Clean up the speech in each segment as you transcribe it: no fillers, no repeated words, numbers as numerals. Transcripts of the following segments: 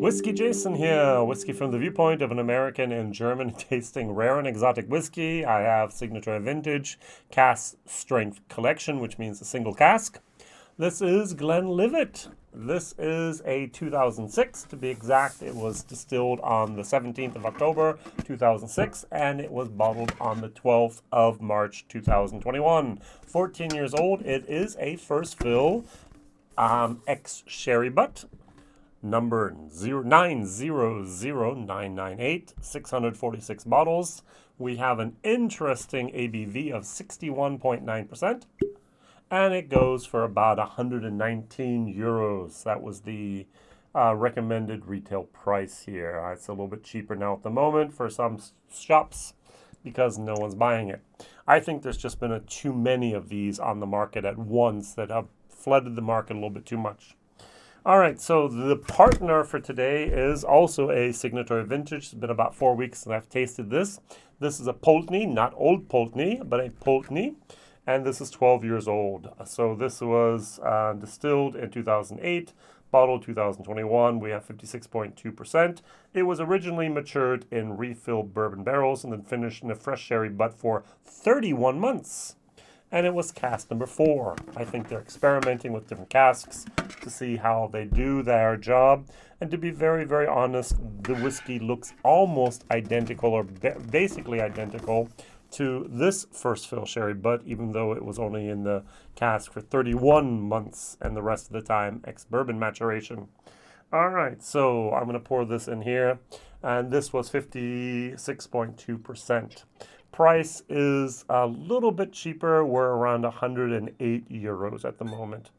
WhiskyJason here, whiskey from the viewpoint of an American and German tasting rare and exotic whiskey. I have Signatory Vintage Cask Strength Collection, which means a single cask. This is Glenlivet. This is a 2006, to be exact. It was distilled on the 17th of October, 2006, and it was bottled on the 12th of March, 2021. 14 years old. It is a first fill ex-sherry butt. Number 9000998, 646 bottles. We have an interesting ABV of 61.9%, and it goes for about 119 euros. That was the recommended retail price here. It's a little bit cheaper now at the moment for some shops because no one's buying it. I think there's just been too many of these on the market at once that have flooded the market a little bit too much. All right, so the partner for today is also a Signatory Vintage. It's been about 4 weeks since I've tasted this. This is a Pulteney, not old Pulteney, but a Pulteney, and this is 12 years old. So this was distilled in 2008, bottled 2021. We have 56.2%. It was originally matured in refilled bourbon barrels and then finished in a fresh sherry butt for 31 months. And it was cask number 4. I think they're experimenting with different casks to see how they do their job. And to be very, very honest, the whiskey looks almost identical or basically identical to this first fill sherry butt, even though it was only in the cask for 31 months and the rest of the time ex-bourbon maturation. All right, so I'm going to pour this in here. And this was 56.2%. Price is a little bit cheaper. We're around 108 euros at the moment.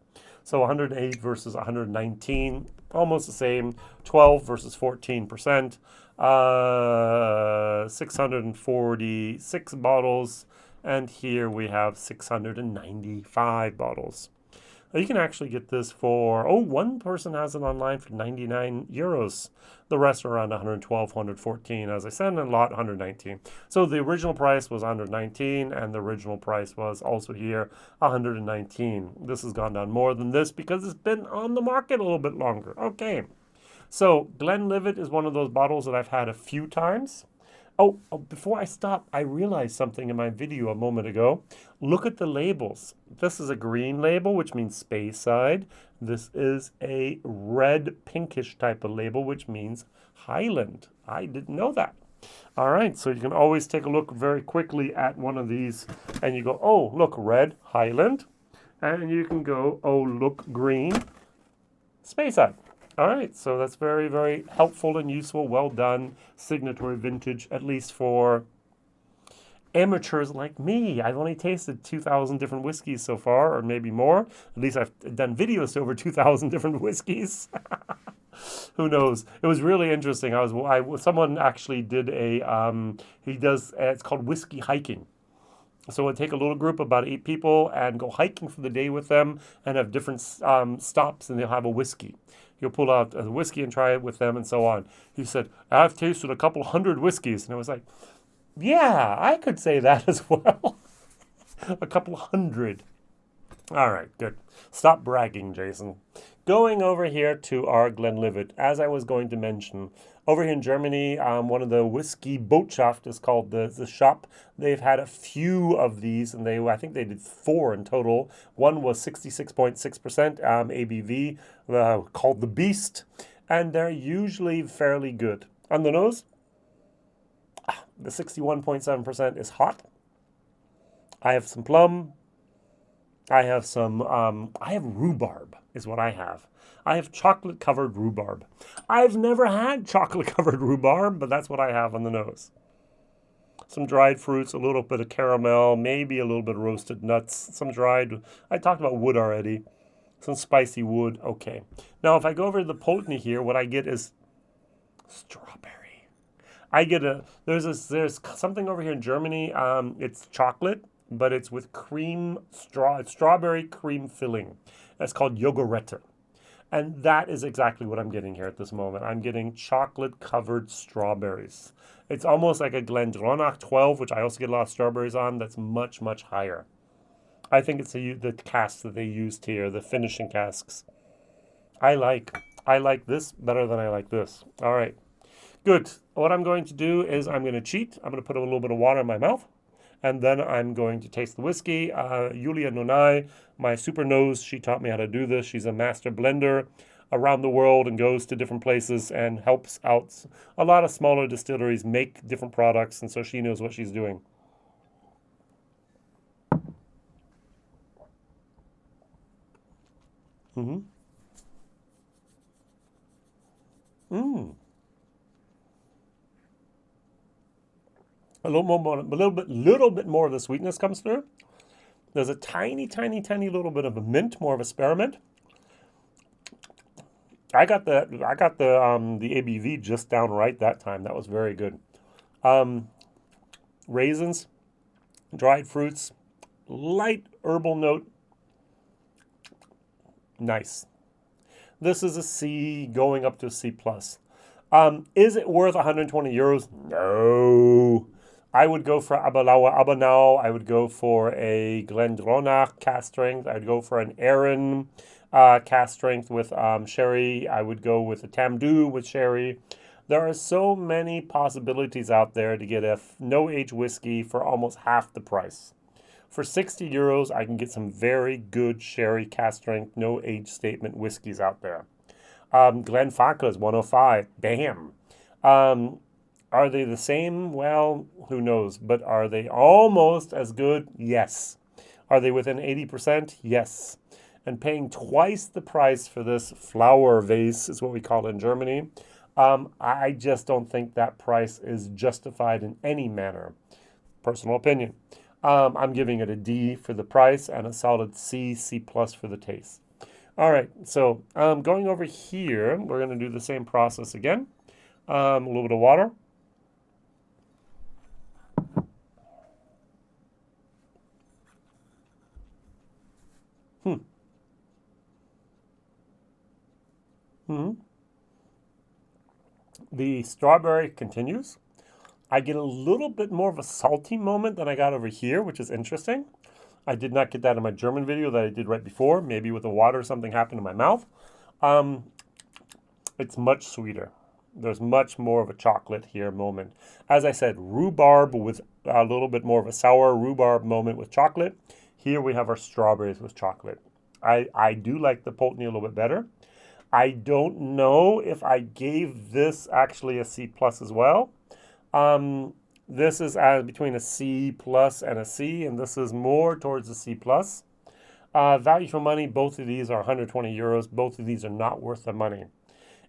So 108 versus 119, almost the same. 12 versus 14%. 646 bottles. And here we have 695 bottles. You can actually get this for, one person has it online for 99 euros. The rest are around 112, 114. As I said, and a lot 119. So the original price was 119, and the original price was also here 119. This has gone down more than this because it's been on the market a little bit longer. Okay. So Glenlivet is one of those bottles that I've had a few times. Oh, before I stop, I realized something in my video a moment ago. Look at the labels. This is a green label, which means Speyside. This is a red pinkish type of label, which means Highland. I didn't know that. All right, so you can always take a look very quickly at one of these, and you go, oh, look, red, Highland. And you can go, oh, look, green, Speyside. All right, so that's very, very helpful and useful. Well done, Signatory Vintage, at least for amateurs like me. I've only tasted 2,000 different whiskeys so far, or maybe more. At least I've done videos to over 2,000 different whiskeys. Who knows? It was really interesting. Someone actually did it's called whiskey hiking. So we'll take a little group, about 8 people, and go hiking for the day with them and have different stops, and they'll have a whiskey. He'll pull out a whiskey and try it with them and so on. He said, I've tasted a couple hundred whiskeys. And I was like, yeah, I could say that as well. A couple hundred. All right, good. Stop bragging, Jason. Going over here to our Glenlivet, as I was going to mention, over here in Germany, one of the whiskey Botschaft is called the shop. They've had a few of these, and I think they did 4 in total. One was 66.6% ABV, called the Beast, and they're usually fairly good. On the nose, the 61.7% is hot. I have some plum. I have rhubarb is what I have. I have chocolate-covered rhubarb. I've never had chocolate-covered rhubarb, but that's what I have on the nose. Some dried fruits, a little bit of caramel, maybe a little bit of roasted nuts, some dried, I talked about wood already, some spicy wood, okay. Now, if I go over to the Pulteney here, what I get is strawberry. I get there's something over here in Germany, it's chocolate, but it's with strawberry cream filling. That's called Yogurette. And that is exactly what I'm getting here at this moment. I'm getting chocolate-covered strawberries. It's almost like a Glendronach 12, which I also get a lot of strawberries on, that's much, much higher. I think it's the casks that they used here, the finishing casks. I like I like this better than I like this. All right, good. What I'm going to do is I'm going to cheat. I'm going to put a little bit of water in my mouth, and then I'm going to taste the whiskey. Yulia Nonai, my super nose, she taught me how to do this. She's a master blender around the world and goes to different places and helps out a lot of smaller distilleries make different products, and so she knows what she's doing. Mm-hmm. Mm. A little bit more of the sweetness comes through. There's a tiny little bit of a mint, more of a spearmint. I got the ABV just down right that time. That was very good. Raisins, dried fruits, light herbal note. Nice. This is a C going up to a C plus. Is it worth 120 euros? No. I would go for Abanau. I would go for a Glendronach cask strength. I would go for an Aaron cask strength with sherry. I would go with a Tamdu with sherry. There are so many possibilities out there to get a no-age whiskey for almost half the price. For 60 euros, I can get some very good sherry cask strength, no-age statement whiskeys out there. Glenfarclas 105. Bam. Are they the same? Well, who knows? But are they almost as good? Yes. Are they within 80%? Yes. And paying twice the price for this flower vase is what we call it in Germany. I just don't think that price is justified in any manner. Personal opinion. I'm giving it a D for the price and a solid C, C plus for the taste. All right, so going over here, we're going to do the same process again. A little bit of water. The strawberry continues. I get a little bit more of a salty moment than I got over here, which is interesting. I did not get that in my German video that I did right before. Maybe with the water something happened in my mouth. It's much sweeter. There's much more of a chocolate here moment. As I said, rhubarb with a little bit more of a sour rhubarb moment with chocolate. Here we have our strawberries with chocolate. I do like the Pulteney a little bit better. I don't know if I gave this actually a C plus as well. This is between a C plus and a C, and this is more towards a C plus. Value for money, both of these are 120 euros. Both of these are not worth the money.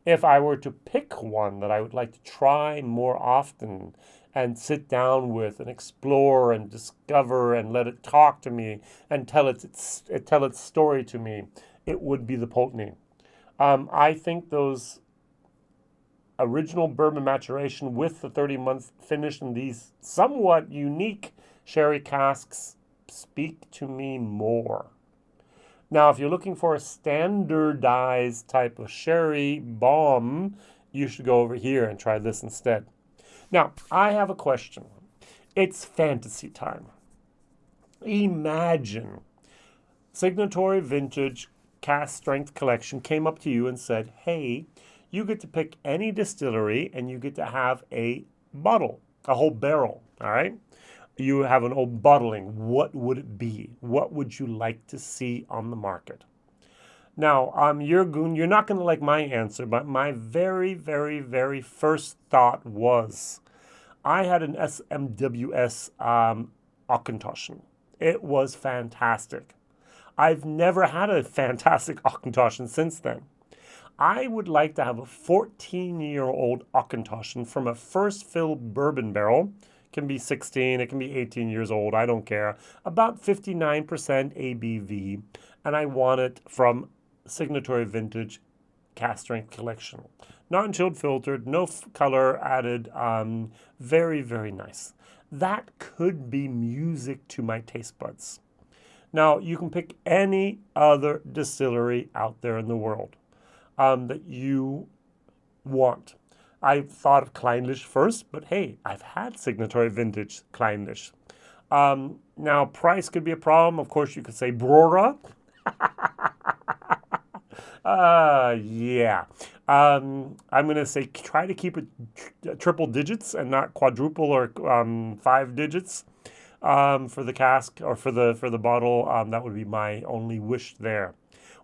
If I were to pick one that I would like to try more often and sit down with and explore and discover and let it talk to me and tell its story to me, it would be the Pulteney. I think those original bourbon maturation with the 30-month finish in these somewhat unique sherry casks speak to me more. Now, if you're looking for a standardized type of sherry bomb, you should go over here and try this instead. Now, I have a question. It's fantasy time. Imagine Signatory Vintage Cask Strength Collection came up to you and said, hey, you get to pick any distillery and you get to have a bottle, a whole barrel, all right? You have an old bottling. What would it be? What would you like to see on the market? Now, you're not going to like my answer, but my very, very, very first thought was I had an SMWS Auchentoshen. It was fantastic. I've never had a fantastic Auchentoshen since then. I would like to have a 14-year-old Auchentoshen from a first fill bourbon barrel. It can be 16, it can be 18 years old, I don't care. About 59% ABV, and I want it from Signatory Vintage Cask Strength Collection. Non-chilled filtered, no color added, very, very nice. That could be music to my taste buds. Now, you can pick any other distillery out there in the world that you want. I thought of Kleinlich first, but hey, I've had Signatory Vintage Kleinlich. Now, price could be a problem. Of course, you could say Brora. Yeah. I'm gonna say try to keep it triple digits and not quadruple or 5 digits for the cask or for the bottle. That would be my only wish there.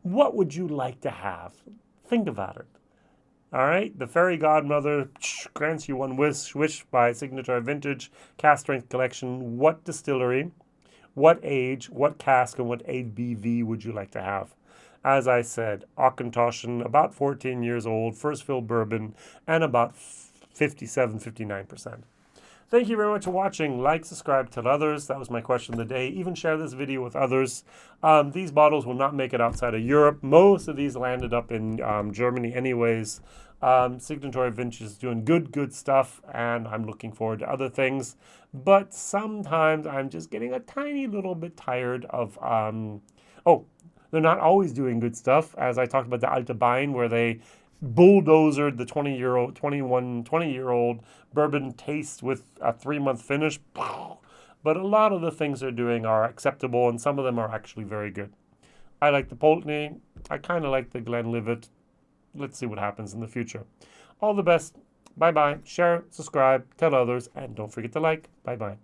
What would you like to have? Think about it. All right, the Fairy Godmother grants you one wish by Signatory Vintage Cask Strength Collection. What distillery, what age, what cask, and what ABV would you like to have? As I said, Auchentoshan, about 14 years old, first fill bourbon, and about 57, 59%. Thank you very much for watching. Like, subscribe, tell others. That was my question of the day. Even share this video with others. These bottles will not make it outside of Europe. Most of these landed up in Germany anyways. Signatory Vintage is doing good stuff, and I'm looking forward to other things. But sometimes I'm just getting a tiny little bit tired of... they're not always doing good stuff. As I talked about the Alte Bein, where they bulldozered the 20-year-old bourbon taste with a 3-month finish. But a lot of the things they're doing are acceptable, and some of them are actually very good. I like the Pulteney. I kind of like the Glenlivet. Let's see what happens in the future. All the best. Bye-bye. Share, subscribe, tell others, and don't forget to like. Bye-bye.